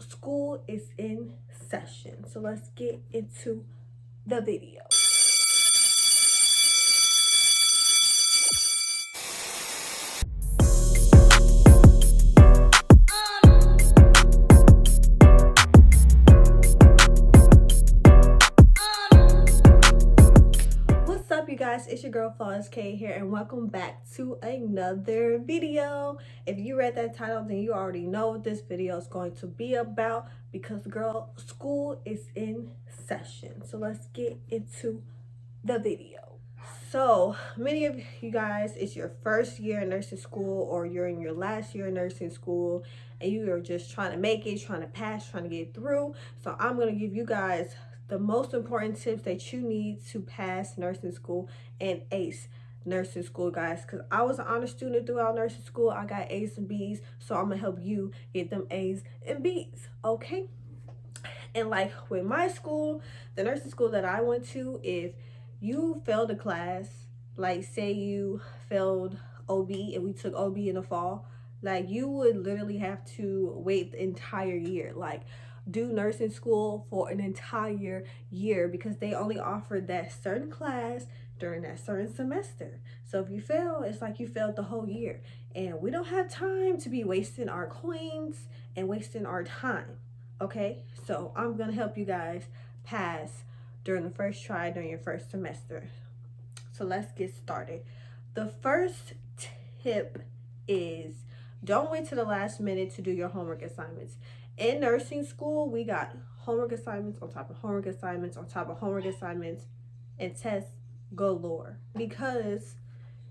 school is in session. So let's get into the video. What's up, you guys? It's your girl Flawless K here, and welcome back to another video. If you read that title, then you already know what this video is going to be about, because girl, school is in session. So let's get into the video. So many of you guys, it's your first year in nursing school, or you're in your last year in nursing school, and you are just trying to make it, trying to pass, trying to get through. So I'm going to give you guys the most important tips that you need to pass nursing school and ace nursing school, guys, because I was an honor student throughout nursing school. I got A's and B's, so I'm gonna help you get them A's and B's, okay? And like with my school, the nursing school that I went to, if you failed a class, like say you failed OB and we took OB in the fall, like you would literally have to wait the entire year, like do nursing school for an entire year, because they only offered that certain class during that certain semester. So if you fail, it's like you failed the whole year, and we don't have time to be wasting our coins and wasting our time. Okay, so I'm gonna help you guys pass during the first try during your first semester. So let's get started. The first tip is, don't wait to the last minute to do your homework assignments. In nursing school, we got homework assignments on top of homework assignments on top of homework assignments, and tests galore. Because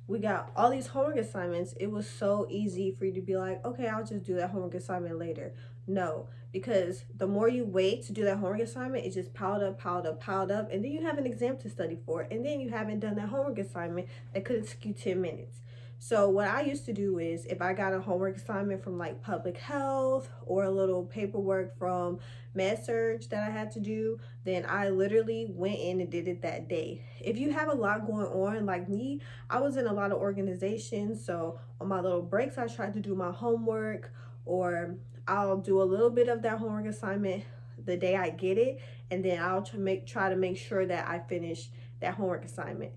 we got all these homework assignments, it was so easy for you to be like, okay, I'll just do that homework assignment later. No, because the more you wait to do that homework assignment, it just piled up, and then you have an exam to study for, and then you haven't done that homework assignment that could take you 10 minutes. So what I used to do is, if I got a homework assignment from like public health or a little paperwork from med-surg that I had to do, then I literally went in and did it that day. If you have a lot going on, like me, I was in a lot of organizations, so on my little breaks I tried to do my homework, or I'll do a little bit of that homework assignment the day I get it, and then I'll try to make sure that I finish that homework assignment.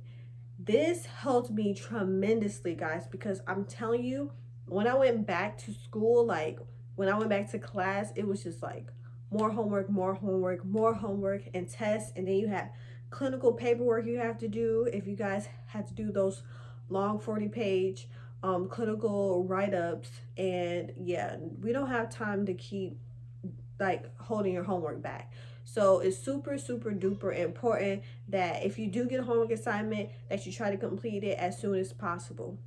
This helped me tremendously, guys, because I'm telling you, when I went back to school, like when I went back to class, it was just like more homework, and tests. And then you have clinical paperwork you have to do. If you guys had to do those long 40-page clinical write-ups, and yeah, we don't have time to keep like holding your homework back. So it's super duper important that if you do get a homework assignment, that you try to complete it as soon as possible.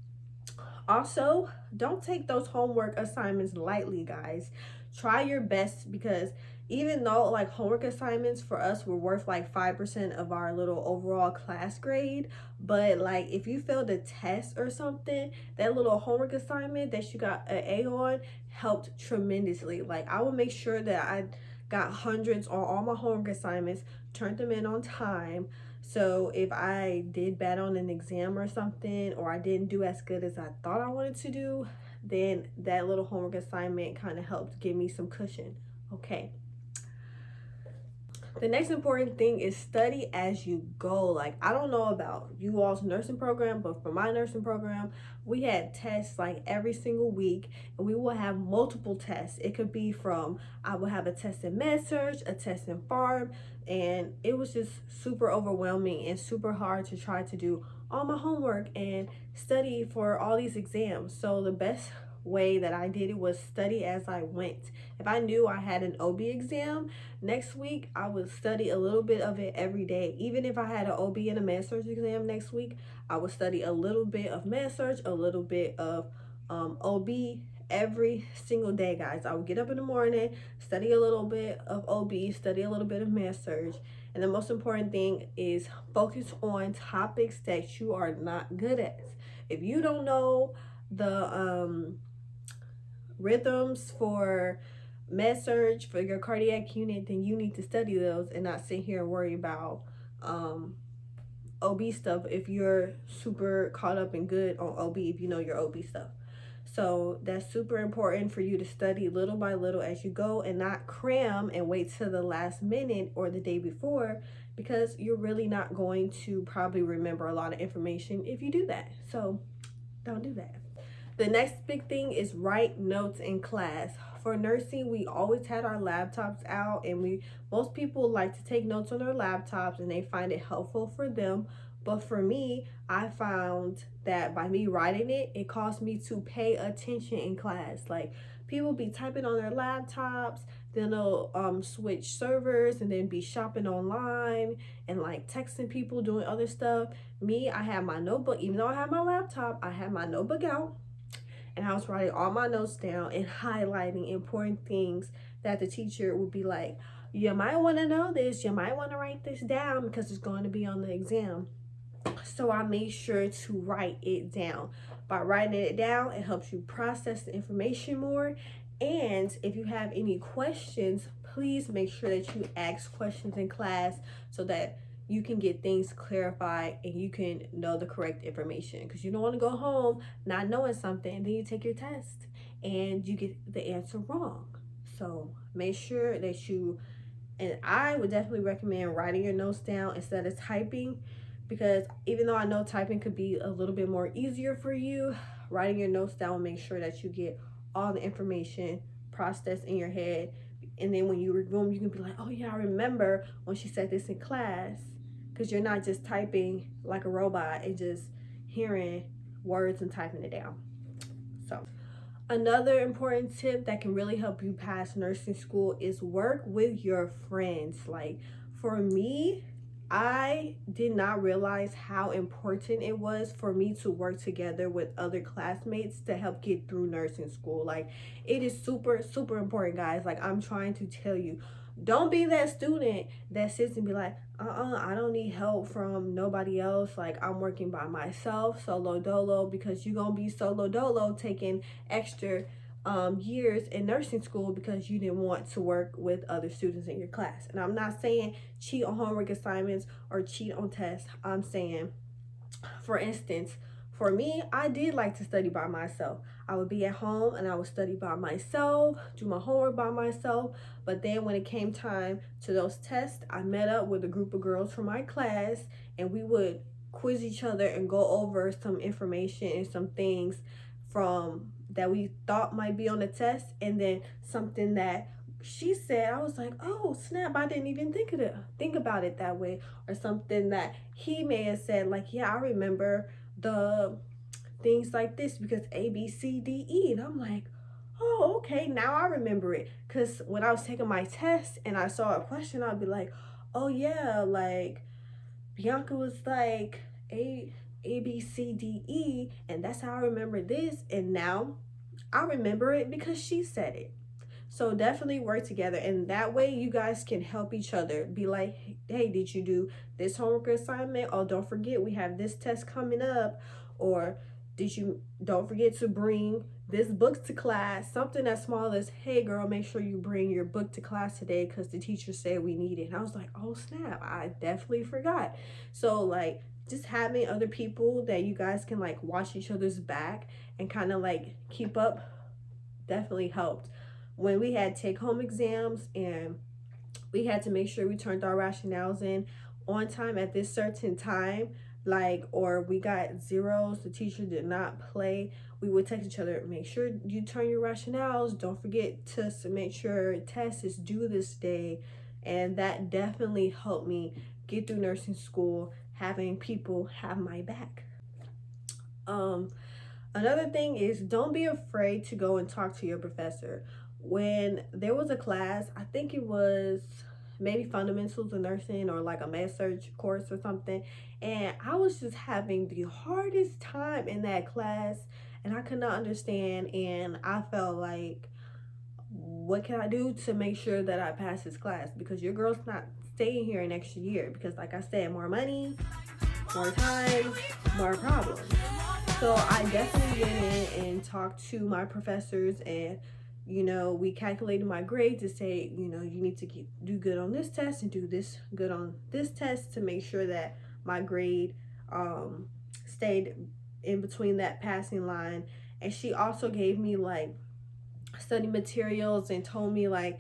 Also, don't take those homework assignments lightly, guys. Try your best, because even though like homework assignments for us were worth like 5% of our little overall class grade, but like if you failed a test or something, that little homework assignment that you got an A on helped tremendously. Like I would make sure that I got hundreds on all my homework assignments, turned them in on time. So if I did bad on an exam or something, or I didn't do as good as I thought I wanted to do, then that little homework assignment kind of helped give me some cushion. Okay. The next important thing is study as you go. Like, I don't know about you all's nursing program, but for my nursing program, we had tests like every single week, and we will have multiple tests. It could be from, I will have a test in med-surg, a test in pharm, and it was just super overwhelming and super hard to try to do all my homework and study for all these exams. So the best way that I did it was study as I went. If I knew I had an OB exam next week, I would study a little bit of it every day. Even if I had an OB and a med-surg exam next week, I would study a little bit of med-surg, a little bit of OB every single day, guys. I would get up in the morning, study a little bit of OB, study a little bit of med-surg. And the most important thing is focus on topics that you are not good at. If you don't know the rhythms for med-surg for your cardiac unit, then you need to study those and not sit here and worry about OB stuff if you're super caught up and good on OB, if you know your OB stuff. So that's super important for you to study little by little as you go and not cram and wait till the last minute or the day before, because you're really not going to probably remember a lot of information if you do that. So don't do that. The next big thing is write notes in class. For nursing, we always had our laptops out, and most people like to take notes on their laptops and they find it helpful for them. But for me, I found that by me writing it, it caused me to pay attention in class. Like, people be typing on their laptops, then they'll switch servers and then be shopping online and like texting people, doing other stuff. Me, I had my notebook. Even though I had my laptop, I had my notebook out, and I was writing all my notes down and highlighting important things that the teacher would be like, you might want to know this, you might want to write this down because it's going to be on the exam. So I made sure to write it down. By writing it down, it helps you process the information more. And if you have any questions, please make sure that you ask questions in class so that you can get things clarified and you can know the correct information, because you don't want to go home not knowing something and then you take your test and you get the answer wrong. So make sure that and I would definitely recommend writing your notes down instead of typing, because even though I know typing could be a little bit more easier for you, writing your notes down will make sure that you get all the information processed in your head. And then when you review them, you can be like, oh yeah, I remember when she said this in class, because you're not just typing like a robot and just hearing words and typing it down. So another important tip that can really help you pass nursing school is work with your friends. Like, for me, I did not realize how important it was for me to work together with other classmates to help get through nursing school. Like, it is super, super important, guys. Like, I'm trying to tell you, don't be that student that sits and be like, I don't need help from nobody else. Like, I'm working by myself, solo dolo, because you're going to be solo dolo taking extra years in nursing school because you didn't want to work with other students in your class. And I'm not saying cheat on homework assignments or cheat on tests. I'm saying, for instance, for me, I did like to study by myself. I would be at home and I would study by myself, do my homework by myself. But then when it came time to those tests, I met up with a group of girls from my class and we would quiz each other and go over some information and some things from that we thought might be on the test, and then something that she said, I was like, oh snap, I didn't even think about it that way. Or something that he may have said, like, yeah, I remember the things like this because A, B, C, D, E. And I'm like, oh, okay, now I remember it. Because when I was taking my test and I saw a question, I'd be like, oh yeah, like Bianca was like A, B, C, D, E, and that's how I remember this. And now I remember it because she said it. So definitely work together, and that way you guys can help each other. Be like, hey, did you do this homework assignment? Oh, don't forget we have this test coming up. Or don't forget to bring this book to class. Something as small as, hey girl, make sure you bring your book to class today because the teacher said we need it. And I was like, oh snap, I definitely forgot. So like, just having other people that you guys can like watch each other's back and kind of like keep up definitely helped. When we had take-home exams and we had to make sure we turned our rationales in on time at this certain time, like, or we got zeros, the teacher did not play, we would text each other, make sure you turn your rationales, don't forget to make sure test is due this day. And that definitely helped me get through nursing school, having people have my back. Another thing is, don't be afraid to go and talk to your professor. When there was a class, I think it was maybe fundamentals of nursing or like a med surg course or something, and I was just having the hardest time in that class and I could not understand, and I felt like, what can I do to make sure that I pass this class? Because your girl's not staying here an extra year, because like I said, more money, more time, more problems. So I definitely went in and talked to my professors, and we calculated my grade to say, you need to do good on this test and do this good on this test to make sure that my grade stayed in between that passing line. And she also gave me like study materials and told me like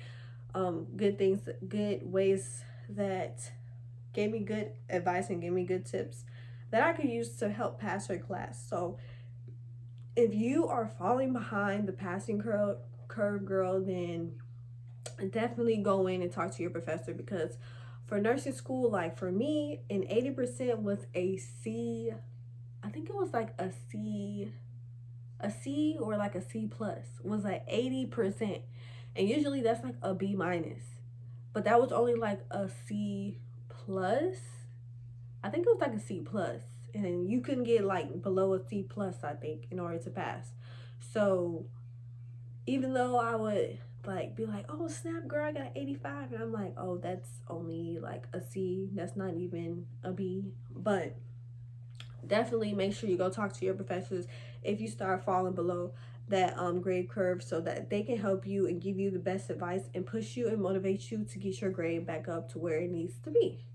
good things, good ways, that gave me good advice and gave me good tips that I could use to help pass her class. So if you are falling behind the passing curve, girl, then definitely go in and talk to your professor, because for nursing school, like for me, an 80% was a C. I think it was like a C or like a C plus was like 80%. And usually that's like a B minus. But that was only like a C plus. I think it was like a C plus. And then you couldn't get like below a C plus, I think, in order to pass. So even though I would like be like, oh snap girl, I got 85, and I'm like, oh, that's only like a C, that's not even a B. But definitely make sure you go talk to your professors if you start falling below that grade curve, so that they can help you and give you the best advice and push you and motivate you to get your grade back up to where it needs to be.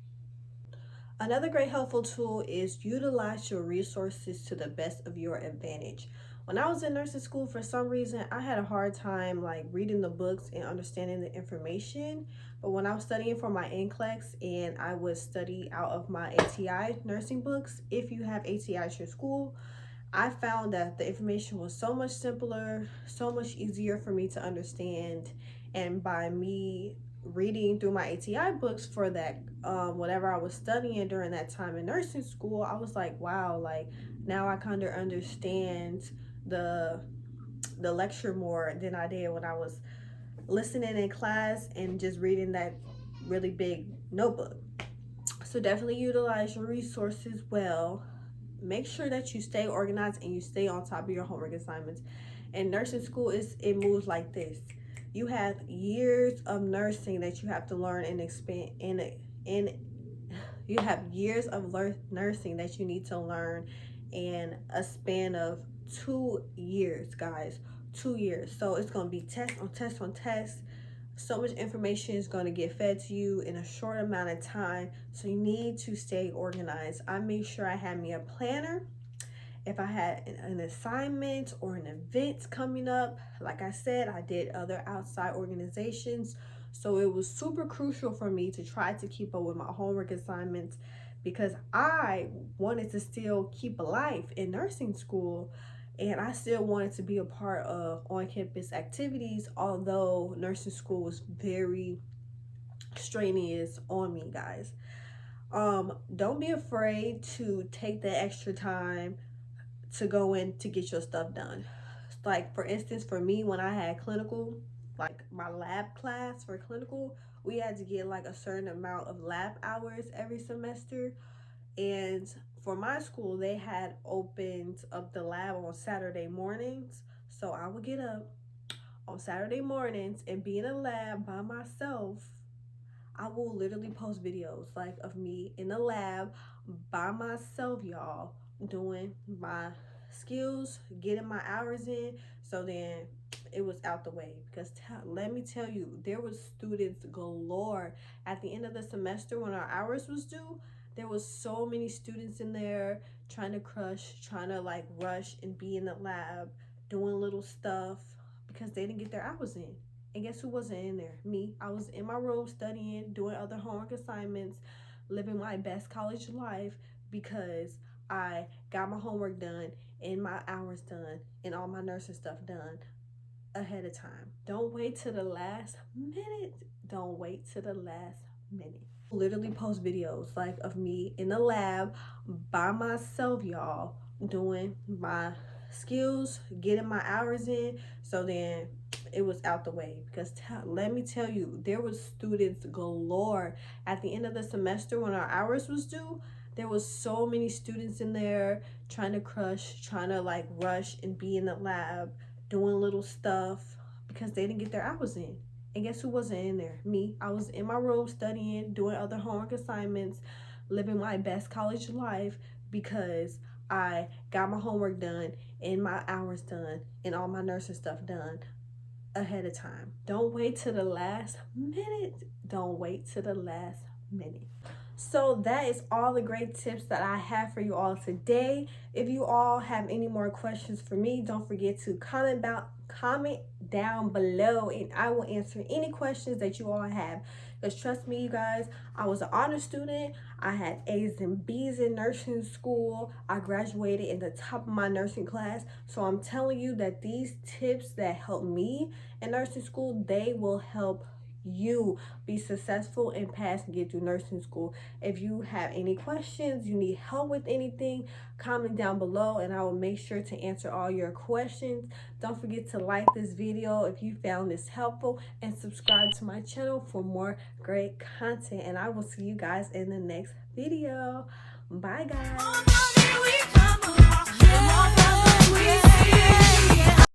Another great helpful tool is utilize your resources to the best of your advantage. When I was in nursing school, for some reason, I had a hard time like reading the books and understanding the information. But when I was studying for my NCLEX and I would study out of my ATI nursing books, if you have ATI at your school, I found that the information was so much simpler, so much easier for me to understand. And by me reading through my ATI books for that, whatever I was studying during that time in nursing school, I was like, wow, like now I kind of understand the lecture more than I did when I was listening in class and just reading that really big notebook. So definitely utilize your resources well. Make sure that you stay organized and you stay on top of your homework assignments. And nursing school, it moves like this. You have years of nursing that you have to learn and expand in you have years of nursing that you need to learn in a span of 2 years, guys. 2 years. So it's going to be test on test on test. So much information is going to get fed to you in a short amount of time. So you need to stay organized. I made sure I had me a planner. If I had an assignment or an event coming up, like I said, I did other outside organizations. So it was super crucial for me to try to keep up with my homework assignments, because I wanted to still keep a life in nursing school, and I still wanted to be a part of on-campus activities, although nursing school was very strenuous on me, guys. Don't be afraid to take the extra time to go in to get your stuff done. Like for instance, for me, when I had clinical, like my lab class for clinical, we had to get like a certain amount of lab hours every semester. And for my school, they had opened up the lab on Saturday mornings. So I would get up on Saturday mornings and be in a lab by myself. I will literally post videos like of me in the lab by myself, y'all, doing my skills, getting my hours in. So then it was out the way, because let me tell you, there was students galore at the end of the semester when our hours was due. There was so many students in there trying to trying to like rush and be in the lab doing little stuff because they didn't get their hours in. And guess who wasn't in there? Me. I was in my room studying, doing other homework assignments, living my best college life, because I got my homework done and my hours done and all my nursing stuff done ahead of time. Don't wait to the last minute. Don't wait to the last minute. Literally post videos like of me in the lab by myself, y'all, doing my skills, getting my hours in. So then it was out the way, because let me tell you, there was students galore at the end of the semester when our hours was due. There was so many students in there trying to trying to like rush and be in the lab doing little stuff because they didn't get their hours in. And guess who wasn't in there? Me. I was in my room studying, doing other homework assignments, living my best college life, because I got my homework done and my hours done and all my nursing stuff done ahead of time. Don't wait to the last minute. Don't wait to the last minute. So that is all the great tips that I have for you all today. If you all have any more questions for me, don't forget to comment down below, and I will answer any questions that you all have. Because trust me, you guys, I was an honor student. I had A's and B's in nursing school. I graduated in the top of my nursing class. So I'm telling you that these tips that helped me in nursing school, they will help you be successful and pass and get through nursing school. If you have any questions, you need help with anything, comment down below and I will make sure to answer all your questions. Don't forget to like this video if you found this helpful, and subscribe to my channel for more great content, and I will see you guys in the next video. Bye guys.